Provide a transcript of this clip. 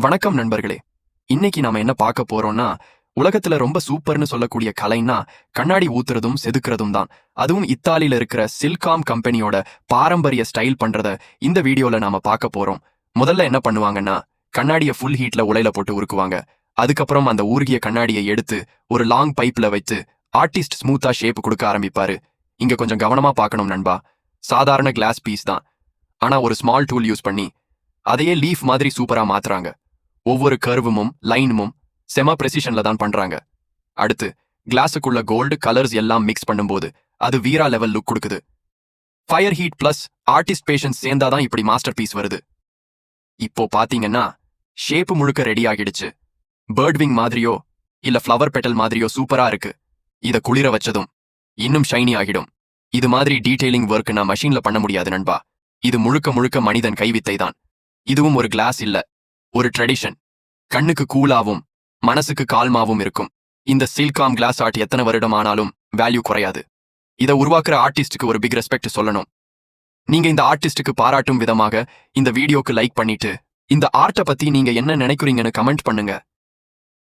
வணக்கம் நண்பர்களே. இன்னைக்கு நாம என்ன பார்க்க போறோம்னா, உலகத்துல ரொம்ப சூப்பர்னு சொல்லக்கூடிய கலைன்னா கண்ணாடி ஊத்துறதும் செதுக்குறதும் தான். அதுவும் இத்தாலியில இருக்கிற சில்காம் கம்பெனியோட பாரம்பரிய ஸ்டைல் பண்றத இந்த வீடியோல நாம பார்க்க போறோம். முதல்ல என்ன பண்ணுவாங்கன்னா, கண்ணாடியை ஃபுல் ஹீட்ல உலையில போட்டு உருக்குவாங்க. அதுக்கப்புறம் அந்த ஊறுகிய கண்ணாடியை எடுத்து ஒரு லாங் பைப்ல வச்சு ஆர்டிஸ்ட் ஸ்மூத்தா ஷேப் கொடுக்க ஆரம்பிப்பாரு. இங்க கொஞ்சம் கவனமா பார்க்கணும் நண்பா. சாதாரண கிளாஸ் பீஸ் தான், ஆனா ஒரு ஸ்மால் டூல் யூஸ் பண்ணி அதையே லீஃப் மாதிரி சூப்பரா மாத்துறாங்க. ஒவ்வொரு கர்வுமும் லைனுமும் செம பிரெசிஷன்ல தான் பண்றாங்க. அடுத்து கிளாஸுக்குள்ள கோல்டு கலர்ஸ் எல்லாம் மிக்ஸ் பண்ணும்போது அது வீரா லெவல் லுக் கொடுக்குது. Fire heat plus artist patience சேர்ந்தாதான் இப்படி மாஸ்டர் பீஸ் வருது. இப்போ பாத்தீங்கன்னா ஷேப் முழுக்க ரெடி ஆகிடுச்சு. பேர்ட் விங் மாதிரியோ இல்ல ஃப்ளவர் பெட்டல் மாதிரியோ சூப்பரா இருக்கு. இத குளிர வச்சதும் இன்னும் ஷைனி ஆகிடும். இது மாதிரி டீடைலிங் ஒர்க் நான் மஷின்ல பண்ண முடியாது நண்பா. இது முழுக்க முழுக்க மனிதன் கைவித்தை தான். இதுவும் ஒரு கிளாஸ் இல்ல, ஒரு ட்ரெடிஷன். கண்ணுக்கு கூலாவும் மனசுக்கு கால்மாவும் இருக்கும். இந்த சில்காம் கிளாஸ் ஆர்ட் எத்தனை வருடம் ஆனாலும் வேல்யூ குறையாது. இதை உருவாக்குற ஆர்டிஸ்டுக்கு ஒரு பிக் ரெஸ்பெக்ட் சொல்லணும். நீங்க இந்த ஆர்டிஸ்டுக்கு பாராட்டும் விதமாக இந்த வீடியோக்கு லைக் பண்ணிட்டு இந்த ஆர்ட்டை பத்தி நீங்க என்ன நினைக்கிறீங்கன்னு கமெண்ட் பண்ணுங்க.